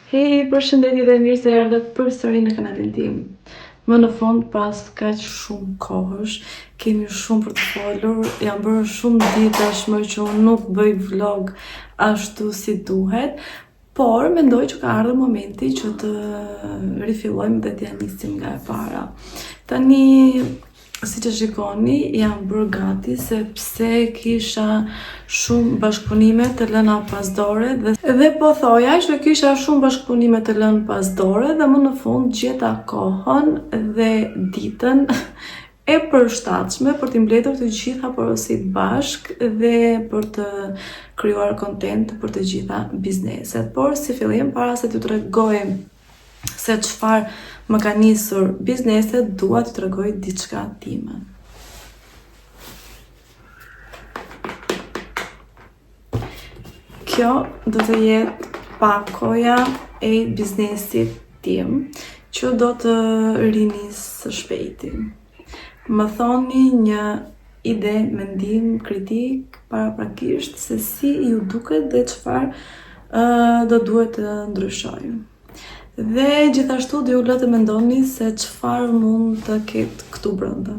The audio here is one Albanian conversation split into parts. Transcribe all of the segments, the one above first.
Hej, përshëndetje dhe mirë se erdhët përsëri në kanalin tim. Më në fund, pas kaq shumë kohësh, kemi shumë për të folur, jam bërë shumë ditë tashmë që unë nuk bëj vlog ashtu si duhet, por mendoj që ka ardhur momenti që të rifillojmë dhe t'ja nisim nga e para. Tani, si që shikoni, jam bërë gati sepse kisha shumë bashkëpunime të lëna pas dore dhe po thoja që kisha shumë bashkëpunime të lënë pas dore dhe më në fund gjeta kohën dhe ditën e përshtatshme për t'i mbledhur të gjitha porosit bashk dhe për të krijuar content për të gjitha bizneset. Por si fillim, para se t'ju tregoj se çfarë më ka nisur bizneset, dua t'ju tregoj diçka time. Kjo do të jetë pakoja e biznesit tim, që do të rinis së shpejti. Më thoni një ide, mendim, kritik, paraprakisht se si ju duket dhe çfarë do duhet të ndryshoj. Dhe gjithashtu do ju lë të mendoni se çfarë mund të ketë këtu brenda.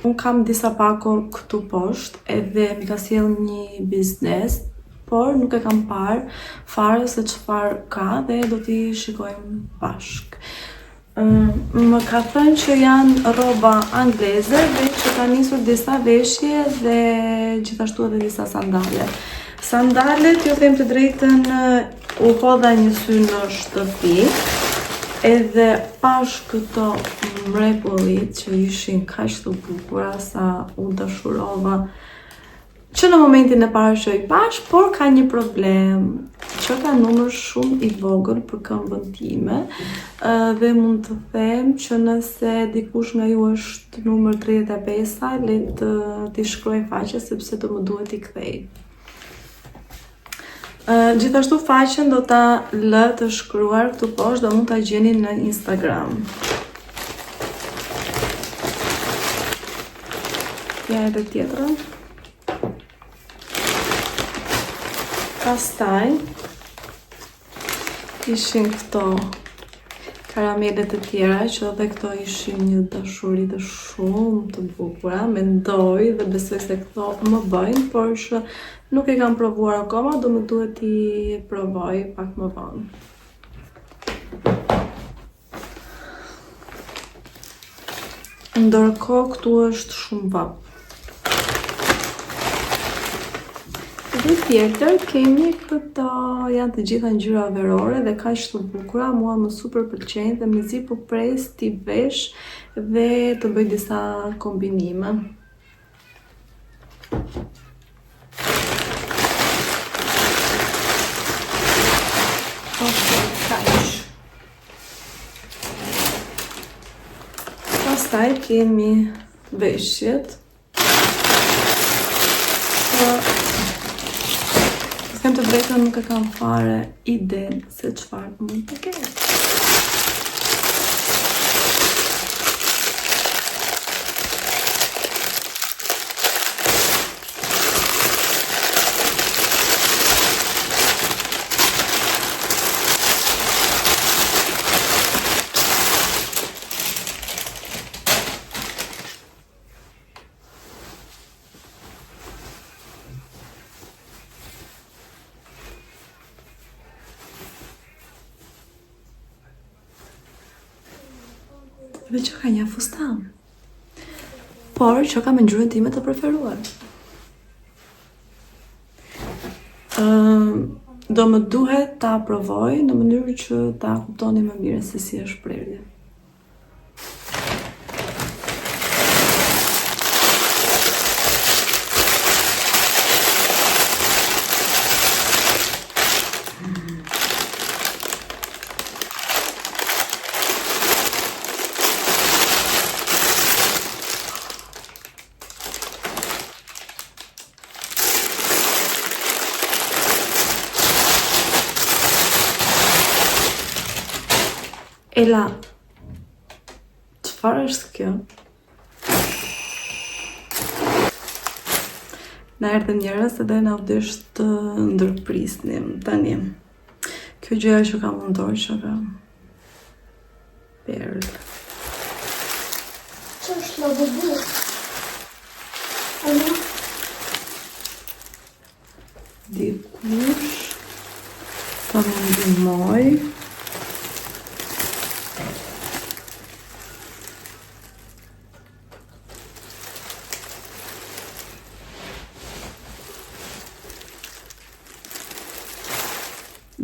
Unë kam disa pako këtu poshtë edhe mi ka sjell një biznes, por nuk e kam parë fare se çfarë ka dhe do t'i shikojmë bashk. Më ka thënë që janë rroba angleze dhe që ka nisur disa veshje dhe gjithashtu edhe disa sandale. Sandalet, ju them të drejtën, u hodha një sy në shtëpi, edhe pash këto mrekullit që ishin kaq të bukura sa u dashurova që në momentin e parë që i pash, por ka një problem, që ka numër shumë i vogël për këmbën time dhe mund të them që nëse dikush nga ju është numër 35-a, le të t'i shkruaj faqe sepse do më duhet t'i kthej. Gjithashtu faqen do ta lë të shkruar këtu poshtë, do mund ta gjeni në Instagram. Ja edhe tjetrën. Pastaj ishin këto karamelet të tjera që edhe këto ishin një dashuri të shumë të bukura. Mendoj dhe besoj se këto më bëjnë, por që nuk e kam provuar akoma, do më duhet t'i provoj pak më vonë. Ndërkohë këtu është shumë vap. Dhe tjetër kemi këto, janë të gjitha ngjyra verore dhe kaq të bukura, mua më super pëlqejnë dhe mezi po pres t'i vesh dhe të bëj disa kombinime. Pastaj kemi veshjet. Them të drejtën, nuk e kam fare iden se çfarë mund të ketë. Dhe që ka një fustan, por që ka me ngjyrën time të preferuar. Do më duhet ta provoj në mënyrë që ta kuptoni më mirë se si është prerje. Ela, çfarë është kjo? Na erdhën njerëz edhe na vdesh të ndërprisnim. Tani, kjo gjëja që ka mundur që ka perl. Që është në bëbu? Dikush të më ndihmoj.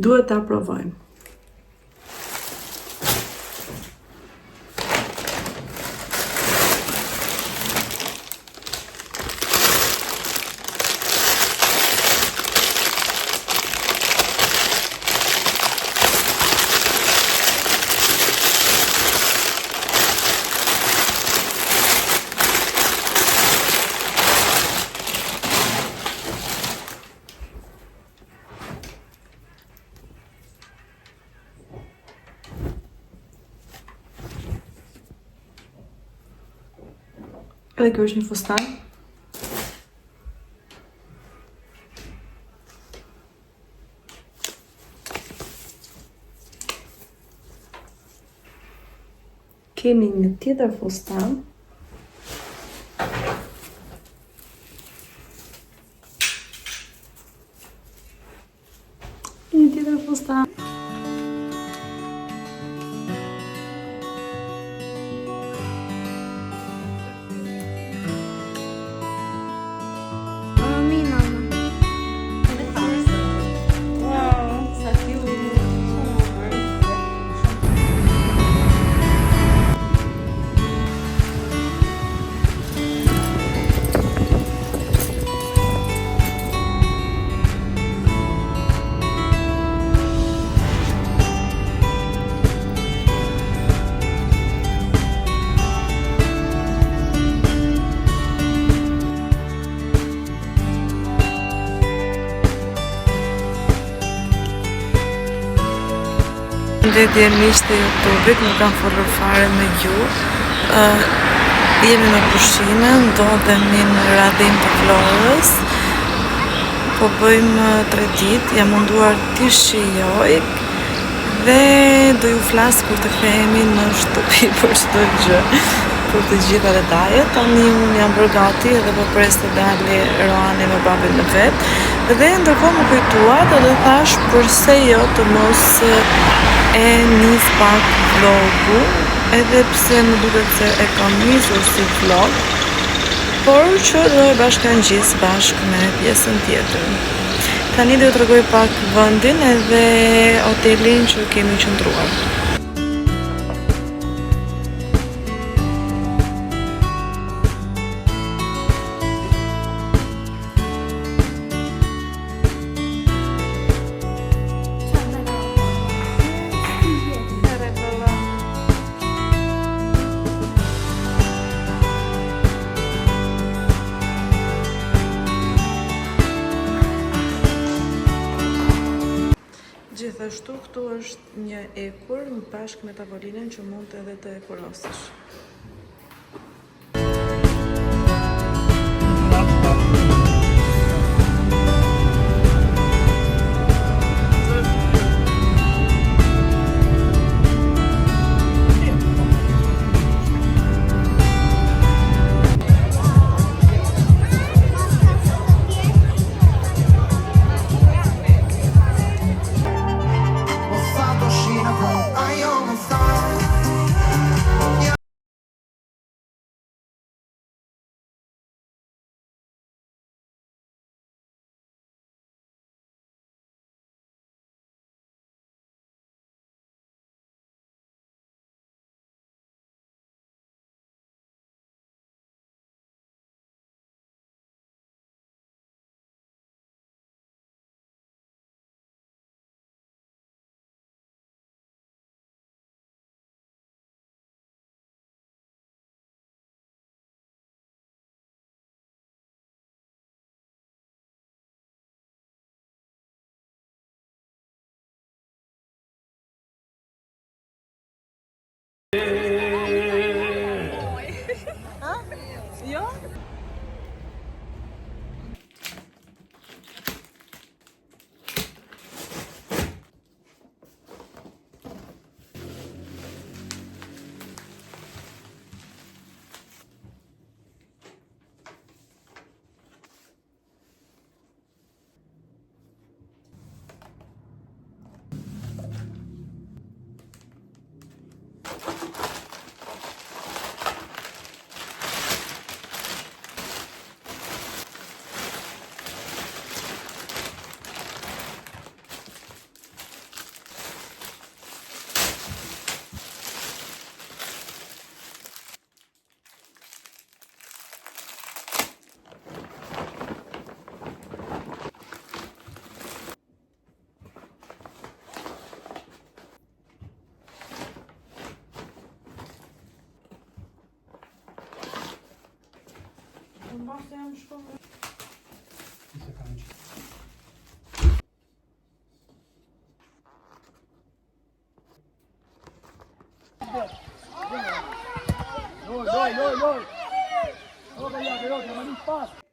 Duhet ta provojmë. Edhe kjo është një fustan. Kemi një tjetër fustan. Një tjetër fustan. Përshëndetje miqtë e YouTube-it, nuk kam folur fare me ju. Jemi në pushime, ndodhemi në Radhin të Florës. Po bëjmë 3 ditë, jam munduar t'i shijoj dhe do ju flas kur të kthehemi në shtëpi për çdo gjë, për të gjitha detajet. Tani unë jam bërë gati edhe po pres të dali Roani me babin në vet. Dhe ndërkohë më kujtuat edhe thash përse jo të mos e nis pak vlogu, edhe pse më duket se e kam nisur si vlog, por që do e bashkangjis bashkë me pjesën tjetër. Tani do t'ju tregoj pak vendin edhe hotelin që kemi qëndruar. Gjithashtu këtu është një ekur bashkë me tavolinën që mund edhe të ekurosësh. Basta jam shkollë. Loj. Roba ja, pelota, ma non passa.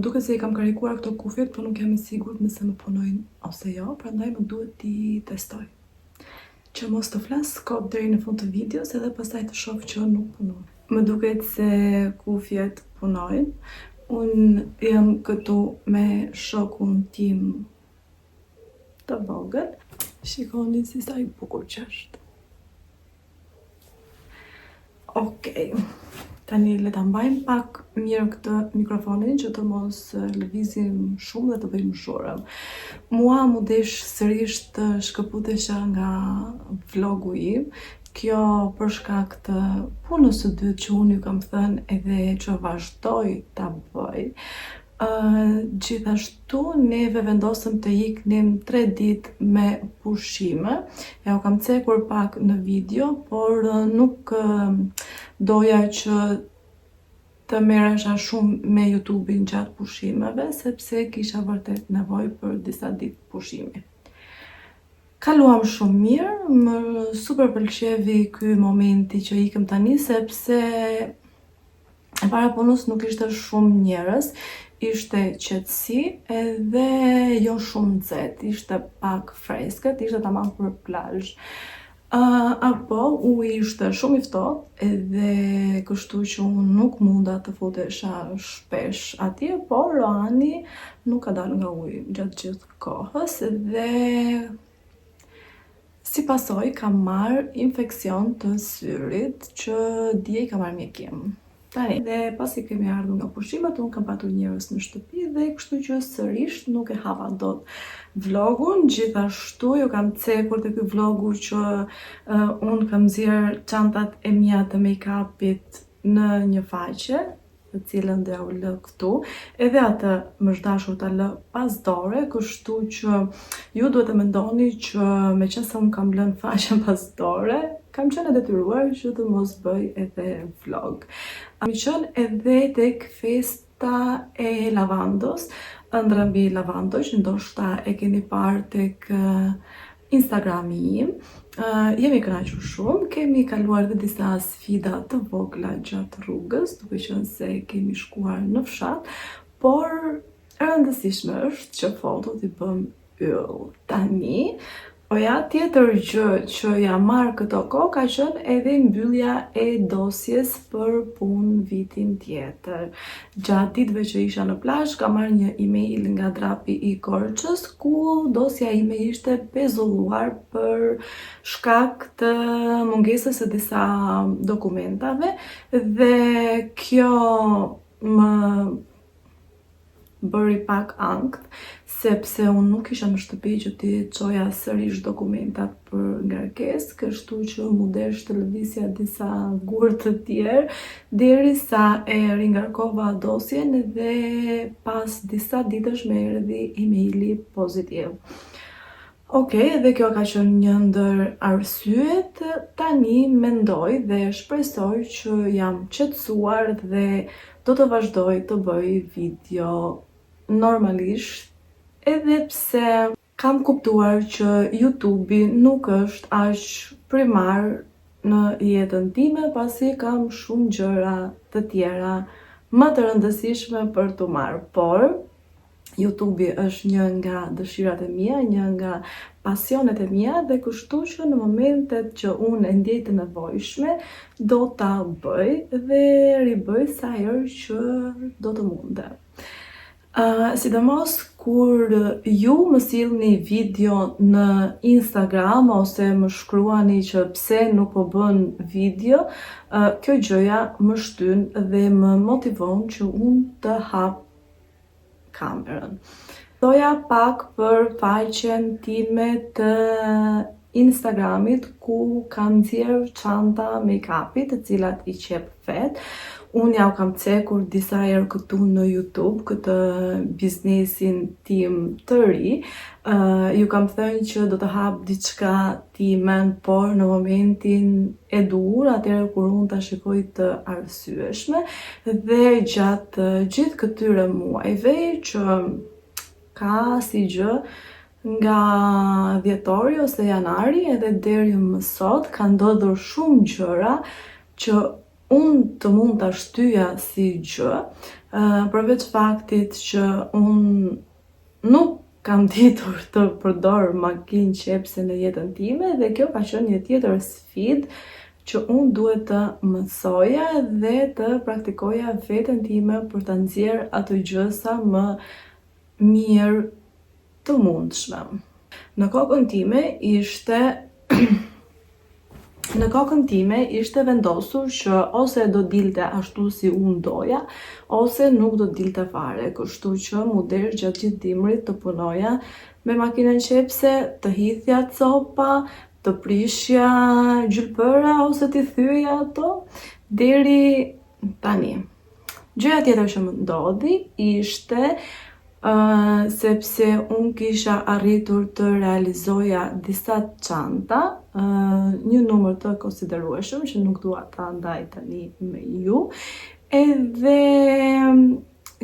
Duke se i kam karikuar këto kufjet, por nuk jam i sigurt nëse më punojnë ose jo, prandaj më duhet t'i testoj. Që mos të flas kot deri në fund të videos edhe pastaj të shoh që nuk punojnë. Më duket se kufjet punojnë. Unë jam këtu me shokun tim të vogël. Shikoni si sa i bukur që është. Okej. Tani le ta mbajmë pak mirë këtë mikrofonin që të mos lëvizim shumë dhe të bëjmë shurëm. Mua mu desh sërish të shkëputesha nga vlogu im. Kjo për shkak të punës së dytë që unë ju kam thënë edhe që vazhdoj ta bëj. Gjithashtu neve vendosëm të iknim 3 ditë me pushime. Ja u kam cekur pak në video, por nuk doja që të merresha shumë me YouTube-in gjatë pushimeve, sepse kisha vërtet nevojë për disa ditë pushimi. Kaluam shumë mirë, më super pëlqevi ky momenti që ikëm tani, sepse e para punës nuk ishte shumë njerëz, ishte qetësi edhe jo shumë nxehtë, ishte pak freskët, ishte tamam për plazh. Apo uji ishte shumë i ftohtë edhe kështu që unë nuk munda të futesha shpesh atje, por Roani nuk ka dalë nga uji gjatë gjithë kohës dhe si pasojë kam marrë infeksion të syrit që dje i kam marrë mjekim. Tani, dhe pasi kemi ardhur nga pushimet, unë kam patur njerëz në shtëpi dhe kështu që sërish nuk e hava dot vlogun. Gjithashtu ju kam cekur te ky vlogu që unë kam nxjerr çantat e mia të make-upit në një faqe, të cilën do ja u lë këtu, edhe atë më është dashur ta lë pas dore, kështu që ju duhet të mendoni që meqense unë kam lënë faqen pas dore, kam qenë e detyruar që të mos bëj edhe vlog. Kam qenë edhe tek festa e lavandos, ëndra mbi lavando, që ndoshta e keni parë tek Instagrami im. Jemi kënaqur shumë, kemi kaluar dhe disa sfida të vogla gjatë rrugës, duke qenë se kemi shkuar në fshat, por e rëndësishme është që fotot i bëm yll. Tani, oja tjetër gjë që ja marr këto kohë ka qenë edhe mbyllja e dosjes për punë vitin tjetër. Gjatë ditëve që isha në plazh, kam marrë një email nga drapi i Korçës, ku dosja ime ishte pezulluar për shkak të mungesës së disa dokumentave dhe kjo më bëri pak ankth, sepse unë nuk isha në shtëpi që ti çoja sërish dokumentat për ngarkesë, kështu që mu desh të lëvizja disa gurë të tjerë, derisa e ringarkova dosjen dhe pas disa ditësh më erdhi emaili pozitiv. Okej, dhe kjo ka qenë një ndër arsyet. Tani mendoj dhe shpresoj që jam qetësuar dhe do të vazhdoj të bëj video normalisht, edhe pse kam kuptuar që YouTube-i nuk është aq primar në jetën time, pasi kam shumë gjëra të tjera më të rëndësishme për t'u marrë, por YouTube-i është një nga dëshirat e mia, një nga pasionet e mia dhe kështu që në momentet që unë e ndjej të nevojshme do ta bëj dhe ribëj sa herë që do të mundem. Sidomos kur ju më sillni video në Instagram ose më shkruani që pse nuk po bën video, kjo gjëja më shtyn dhe më motivon që unë të hap kamerën. Thoja pak për faqen time të Instagramit ku kam nxjerr çanta make-upit, të cilat i qep vet. Unë ja u kam cekur disa herë këtu në YouTube këtë biznesin tim të ri. Ju kam thënë që do të hap diçka timen, por në momentin e dur, atëherë kur unë ta shikoj të arsyeshme, dhe gjatë gjithë këtyre muajve që ka si gjë nga dhjetori ose janari edhe deri më sot, ka ndodhur shumë gjëra që unë të mund ta shtyja si gjë, përveç faktit që unë nuk kam ditur të përdor makinë qepse në jetën time, dhe kjo ka qenë një tjetër sfidë që unë duhet të mësoja dhe të praktikoja veten time për ta nxjerr ato gjë sa më mirë të mundshme. Në kokën time ishte vendosur që ose do dilte ashtu si unë doja, ose nuk do dilte fare, kështu që mu desh gjatë gjithë dimrit të punoja me makinën qepse, të hithja copa, të prishja gjylpëra ose t'i thyja ato, deri tani. Gjëja tjetër që më ndodhi ishte sepse unë kisha arritur të realizoja disa çanta, një numër të konsiderueshëm që nuk dua ta ndaj tani me ju, edhe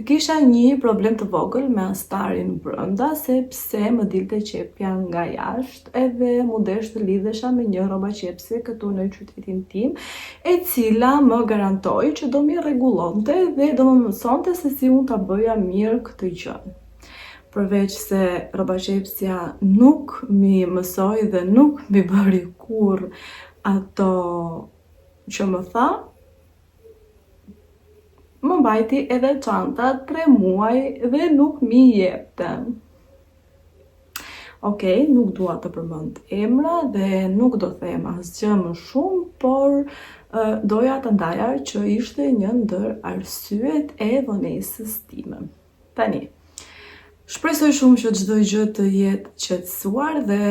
kisha një problem të vogël me astarin brenda, sepse më dilte qepja nga jashtë edhe mu desh të lidhesha me një rroba qepse këtu në qytetin tim, e cila më garantoi që do mi rregullonte dhe do më mësonte se si unë ta bëja mirë këtë gjë. Përveç se rroba qepsja nuk mi mësoi dhe nuk mi bëri kurrë ato që më tha, më mbajti edhe çanta 3 muaj dhe nuk mi jepte. Okej, nuk dua të përmend emra dhe nuk do them asgjë më shumë, por doja të ndaja që ishte një ndër arsyet e vonesës time. Tani, shpresoj shumë që çdo gjë të jetë qetësuar dhe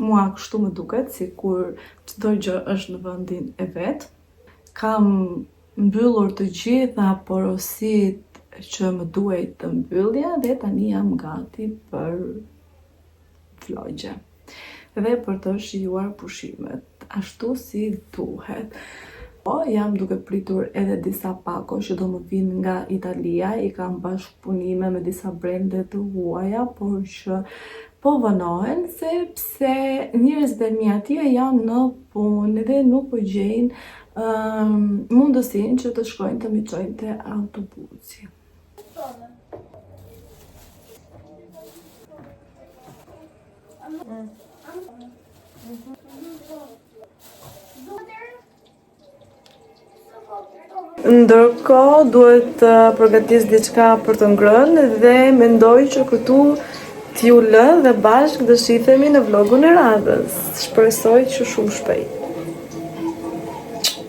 mua kështu më duket sikur çdo gjë është në vendin e vet. Kam mbyllur të gjitha porositë që më duhej të mbyllja dhe tani jam gati për vlogje dhe për të shijuar pushimet ashtu si duhet. Jam duke pritur edhe disa pako që do më vinë nga Italia, i kam bashkëpunime me disa brende të huaja, por që po vënohen sepse njerëzit e mi atje janë në punë dhe nuk po gjejnë mundësinë që të shkojnë të mi çojnë te autobusi. Ndërkohë duhet të përgatis diçka për të ngrënë dhe mendoj që këtu t'ju lë dhe bashkë do shihemi në vlogun e radhës. Shpresoj që shumë shpejt.